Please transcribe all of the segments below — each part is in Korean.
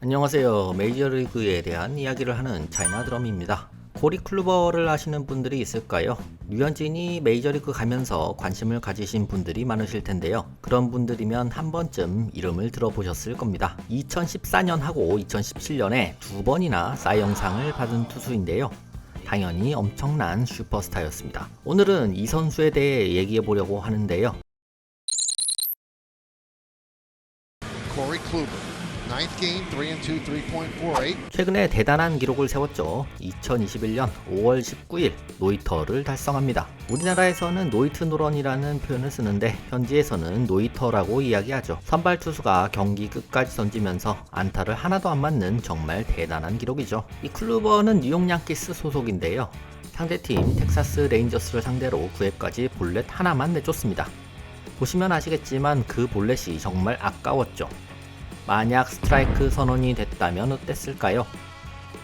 안녕하세요. 메이저리그에 대한 이야기를 하는 차이나 드럼입니다. 코리 클루버를 아시는 분들이 있을까요? 류현진이 메이저리그 가면서 관심을 가지신 분들이 많으실 텐데요. 그런 분들이면 한 번쯤 이름을 들어보셨을 겁니다. 2014년하고 2017년에 두 번이나 사이 영상을 받은 투수인데요. 당연히 엄청난 슈퍼스타였습니다. 오늘은 이 선수에 대해 얘기해 보려고 하는데요. Corey Kluber, 9th game, 3-2, 3.48. 최근에 대단한 기록을 세웠죠. 2021년 5월 19일 노히터를 달성합니다. 우리나라에서는 노히트 노런이라는 표현을 쓰는데 현지에서는 노히터라고 이야기하죠. 선발 투수가 경기 끝까지 던지면서 안타를 하나도 안 맞는 정말 대단한 기록이죠. 이 클루버는 뉴욕 양키스 소속인데요. 상대팀 텍사스 레인저스를 상대로 9회까지 볼넷 하나만 내줬습니다. 보시면 아시겠지만 그 볼넷이 정말 아까웠죠. 만약 스트라이크 선언이 됐다면 어땠을까요?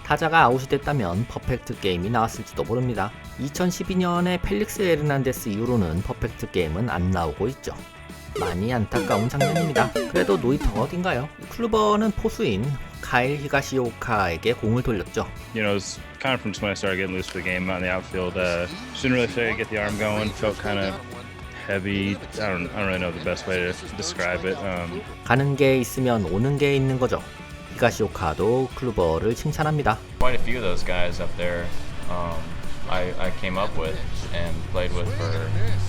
타자가 아웃이 됐다면 퍼펙트 게임이 나왔을지도 모릅니다. 2012년에 펠릭스 에르난데스 이후로는 퍼펙트 게임은 안 나오고 있죠. 많이 안타까운 장면입니다. 그래도 노히터가 어딘가요? 클루버는 포수인 카일 히가시오카에게 공을 돌렸죠. You know, it was kind of from when I started getting loose for the game out in the outfield. Didn't really feel get the arm going. Felt kind of heavy. I don't really know the best way to describe it. 가는 게 있으면 오는 게 있는 거죠. 히가시오카도 클루버를 칭찬합니다. Quite a few of those guys up there I came up with and played with for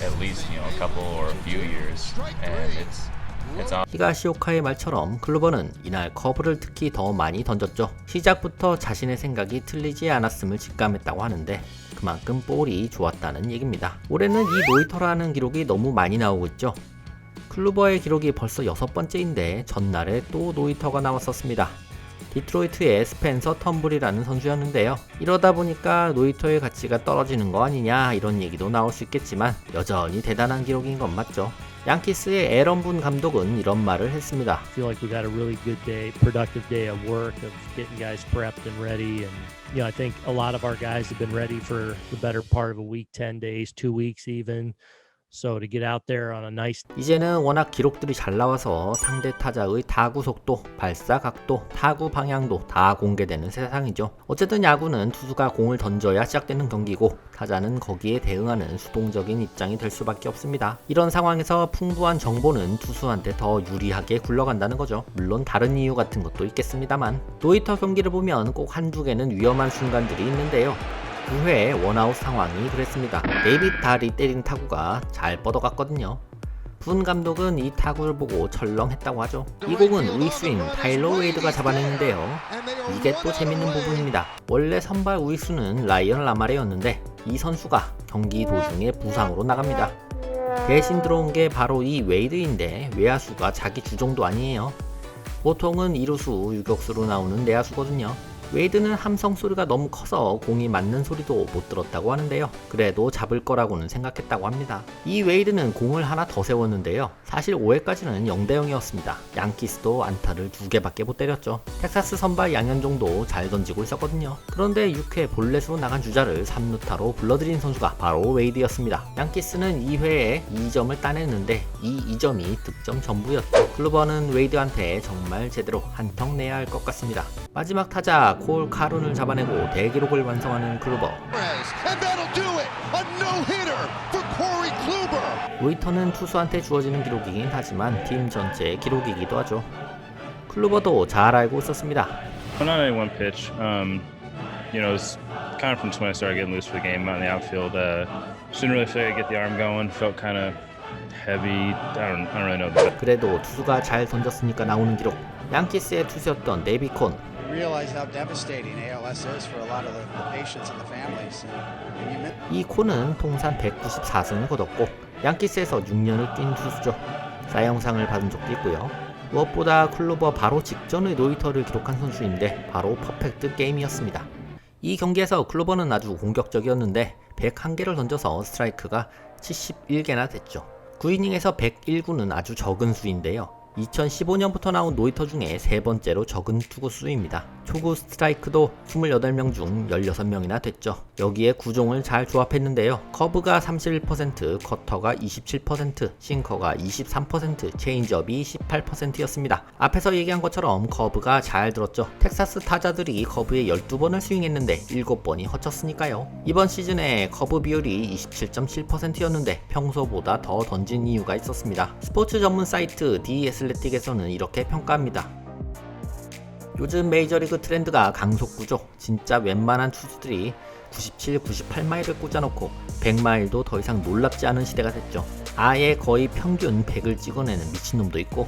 at least a couple or a few years, and it's 히가시오카의 말처럼 클루버는 이날 커브를 특히 더 많이 던졌죠. 시작부터 자신의 생각이 틀리지 않았음을 직감했다고 하는데 그만큼 볼이 좋았다는 얘기입니다. 올해는 이 노히터라는 기록이 너무 많이 나오고 있죠. 클루버의 기록이 벌써 6번째인데 전날에 또 노히터가 나왔었습니다. 디트로이트의 스펜서 텀블이라는 선수였는데요. 이러다 보니까 노히터의 가치가 떨어지는 거 아니냐 이런 얘기도 나올 수 있겠지만 여전히 대단한 기록인 건 맞죠. 양키스의 에런 분 감독은 이런 말을 했습니다. I feel like we got a really good day, productive day of work, of getting guys prepped and ready. And I think a lot of our guys have been ready for the better part of a week, 10 days, 2 weeks even. So to get out there on a nice 이제는 워낙 기록들이 잘 나와서 상대 타자의 타구 속도, 발사 각도, 타구 방향도 다 공개되는 세상이죠. 어쨌든 야구는 투수가 공을 던져야 시작되는 경기고 타자는 거기에 대응하는 수동적인 입장이 될 수밖에 없습니다. 이런 상황에서 풍부한 정보는 투수한테 더 유리하게 굴러간다는 거죠. 물론 다른 이유 같은 것도 있겠습니다만 노히터 경기를 보면 꼭 한두 개는 위험한 순간들이 있는데요. 9회 원아웃 상황이 그랬습니다. 데이빗 달이 때린 타구가 잘 뻗어갔거든요. 분 감독은 이 타구를 보고 철렁했다고 하죠. 이 공은 우익수인 타일러 웨이드가 잡아냈는데요. 이게 또 재밌는 부분입니다. 원래 선발 우익수는 라이언 라마레였는데 이 선수가 경기 도중에 부상으로 나갑니다. 대신 들어온 게 바로 이 웨이드인데 외야수가 자기 주종도 아니에요. 보통은 이루수, 유격수로 나오는 내야수거든요. 웨이드는 함성 소리가 너무 커서 공이 맞는 소리도 못 들었다고 하는데요. 그래도 잡을 거라고는 생각했다고 합니다. 이 웨이드는 공을 하나 더 세웠는데요. 사실 5회까지는 0대0이었습니다. 양키스도 안타를 2개밖에 못 때렸죠. 텍사스 선발 양현종도 잘 던지고 있었거든요. 그런데 6회 볼넷으로 나간 주자를 3루타로 불러들인 선수가 바로 웨이드였습니다. 양키스는 2회에 2점을 따냈는데 이 2점이 득점 전부였죠. 클루버는 웨이드한테 정말 제대로 한턱 내야 할 것 같습니다. 마지막 타자 콜 카룬을 잡아내고 대기록을 완성하는 클루버. 노히터는 투수한테 주어지는 기록이긴 하지만 팀 전체의 기록이기도 하죠. 클루버도 잘 알고 있었습니다. Not only one pitch. It was kind of from when I started getting loose for the game out in the outfield. Didn't really feel get the arm going. Felt kind of heavy. I don't really know. 그래도 투수가 잘 던졌으니까 나오는 기록. 양키스의 투수였던 데이비 콘. realize how devastating ALS is for a lot of the patients and the families. 이 콘은 통산 194승을 거뒀고 양키스에서 6년을 뛴 투수죠. 사이 영상을 받은 적도 있고요. 무엇보다 클루버 바로 직전의 노히터를 기록한 선수인데 바로 퍼펙트 게임이었습니다. 이 경기에서 클루버는 아주 공격적이었는데 101개를 던져서 스트라이크가 71개나 됐죠. 9이닝에서 101구는 아주 적은 수인데요. 2015년부터 나온 노히터 중에 세 번째로 적은 투구 수입니다. 초구 스트라이크도 28명 중 16명이나 됐죠. 여기에 구종을 잘 조합했는데요. 커브가 31%, 커터가 27%, 싱커가 23%, 체인지업이 18%였습니다. 앞에서 얘기한 것처럼 커브가 잘 들었죠. 텍사스 타자들이 커브에 12번을 스윙했는데 7번이 허쳤으니까요. 이번 시즌에 커브 비율이 27.7%였는데 평소보다 더 던진 이유가 있었습니다. 스포츠 전문 사이트 디애슬레틱에서는 이렇게 평가합니다. 요즘 메이저리그 트렌드가 강속구죠. 진짜 웬만한 투수들이 97, 98마일을 꽂아놓고 100마일도 더 이상 놀랍지 않은 시대가 됐죠. 아예 거의 평균 100을 찍어내는 미친놈도 있고,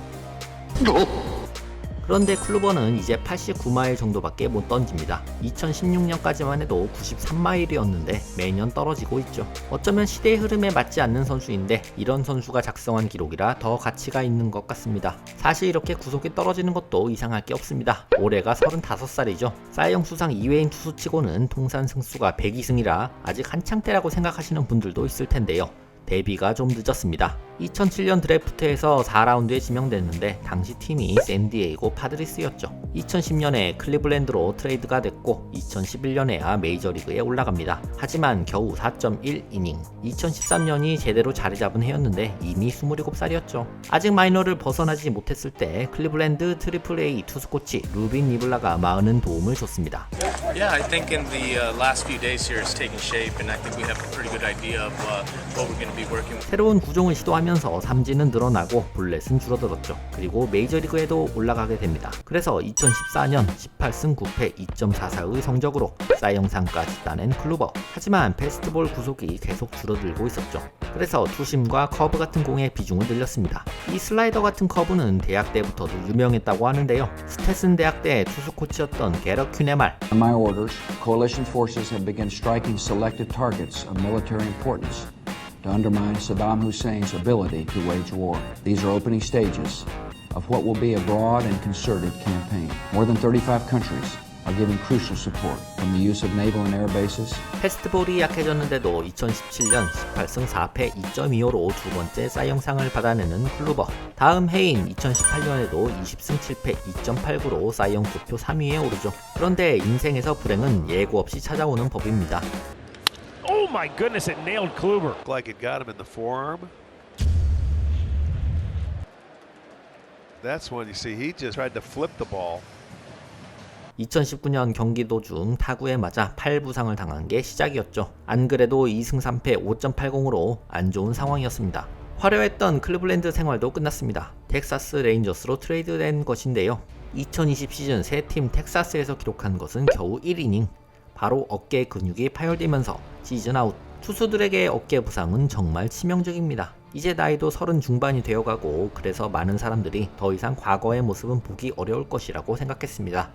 그런데 클루버는 이제 89마일 정도밖에 못 던집니다. 2016년까지만 해도 93마일이었는데 매년 떨어지고 있죠. 어쩌면 시대의 흐름에 맞지 않는 선수인데 이런 선수가 작성한 기록이라 더 가치가 있는 것 같습니다. 사실 이렇게 구속이 떨어지는 것도 이상할 게 없습니다. 올해가 35살이죠. 사이영 수상 2회인 투수치고는 통산 승수가 102승이라 아직 한창 때라고 생각하시는 분들도 있을 텐데요. 데뷔가 좀 늦었습니다. 2007년 드래프트에서 4라운드에 지명됐는데 당시 팀이 샌디에이고 파드리스였죠. 2010년에 클리블랜드로 트레이드가 됐고 2011년에야 메이저리그에 올라갑니다. 하지만 겨우 4.1이닝. 2013년이 제대로 자리 잡은 해였는데 이미 27살이었죠. 아직 마이너를 벗어나지 못했을 때 클리블랜드 트리플A 투수 코치 루빈 니블라가 많은 도움을 줬습니다. Yeah, I think in the last few days here it's taking shape, and I think we have a pretty good idea of what we're going to be working with. 새로운 구종을 시도하면서 삼진은 늘어나고 볼넷은 줄어들었죠. 그리고 메이저리그에도 올라가게 됩니다. 그래서 2014년 18승 9패 2.44의 성적으로 사이영상까지 따낸 클루버. 하지만 패스트볼 구속이 계속 줄어들고 있었죠. 그래서 투심과 커브 같은 공의 비중을 늘렸습니다. 이 슬라이더 같은 커브는 대학 때부터도 유명했다고 하는데요. 스테슨 대학 때 투수 코치였던 게럿 큐네 말. On my orders, coalition forces have begun striking selected targets of military importance to undermine Saddam Hussein's ability to wage war. These are opening stages of what will be a broad and concerted campaign. More than 35 countries are giving crucial support from the use of naval and air bases. 패스트볼이 약해졌는데도 2017년 18승 4패 2.25로 두 번째 사이영상을 받아내는 클루버. 다음 해인 2018년에도 20승 7패 2.89로 사이영 득표 3위에 오르죠. 그런데 인생에서 불행은 예고 없이 찾아오는 법입니다. Oh my goodness, it nailed Kluber. Like it got him in the forearm. That's when you see he just tried to flip the ball. 2019년 경기 도중 타구에 맞아 팔 부상을 당한 게 시작이었죠. 안 그래도 2승 3패 5.80으로 안 좋은 상황이었습니다. 화려했던 클리블랜드 생활도 끝났습니다. 텍사스 레인저스로 트레이드된 것인데요. 2020 시즌 세 팀 텍사스에서 기록한 것은 겨우 1이닝. 바로 어깨 근육이 파열되면서 시즌 아웃. 투수들에게 어깨 부상은 정말 치명적입니다. 이제 나이도 30 중반이 되어가고 그래서 많은 사람들이 더 이상 과거의 모습은 보기 어려울 것이라고 생각했습니다.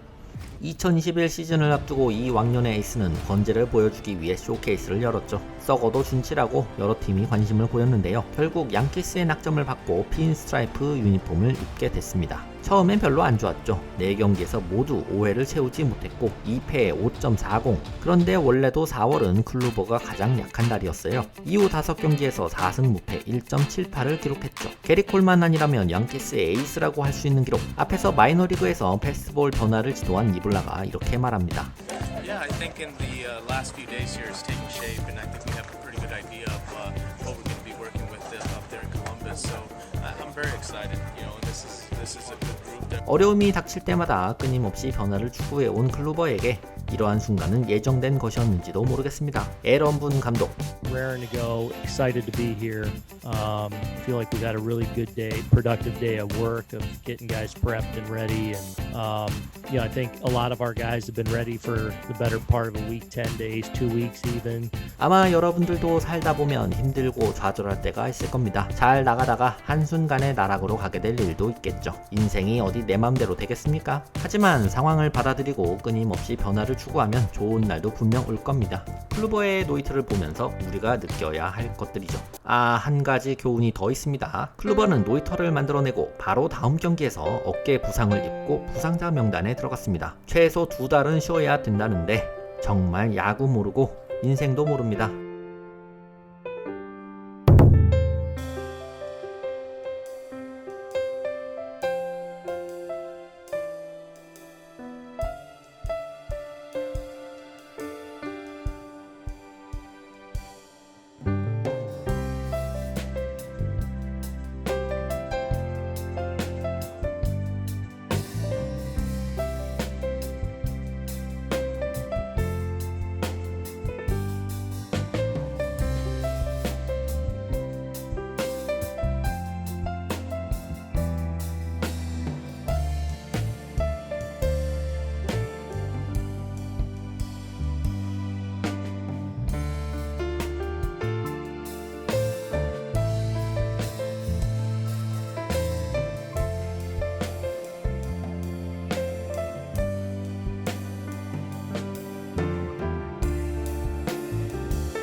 2021 시즌을 앞두고 이 왕년의 에이스는 번제를 보여주기 위해 쇼케이스를 열었죠. 썩어도 준치라고 여러 팀이 관심을 보였는데요. 결국 양키스의 낙점을 받고 핀스트라이프 유니폼을 입게 됐습니다. 처음엔 별로 안 좋았죠. 4경기에서 모두 5회를 채우지 못했고 2패에 5.40. 그런데 원래도 4월은 클루버가 가장 약한 달이었어요. 이후 5경기에서 4승 무패 1.78을 기록했죠. 게리 콜만 아니라면 양키스의 에이스라고 할 수 있는 기록. 앞에서 마이너리그에서 패스트볼 변화를 지도한 니블라가 이렇게 말합니다. Yeah, I think in the last few days here it's taking shape, and I think we have a pretty good idea of what we're going to be working with up there in Columbus. So I'm very excited. You know, this is a good group. 어려움이 닥칠 때마다 끊임없이 변화를 추구해온 클루버에게 이러한 순간은 예정된 것이었는지도 모르겠습니다. 에런 분 감독. Raring to go, excited to be here. Feel like we got a really good day, productive day of work, of getting guys prepped and ready. And I think a lot of our guys have been ready for the better part of a week, 10 days, 2 weeks even. 아마 여러분들도 살다 보면 힘들고 좌절할 때가 있을 겁니다. 잘 나가다가 한순간에 나락으로 가게 될 일도 있겠죠. 인생이 어디 내 맘대로 되겠습니까? 하지만 상황을 받아들이고 끊임없이 변화를 추구하면 좋은 날도 분명 올 겁니다. 클루버의 노이트를 보면서 우리가 느껴야 할 것들이죠. 한 가지 교훈이 더 있습니다. 클루버는 노이터를 만들어내고 바로 다음 경기에서 어깨 부상을 입고 부상자 명단에 들어갔습니다. 최소 2달은 쉬어야 된다는데 정말 야구 모르고 인생도 모릅니다.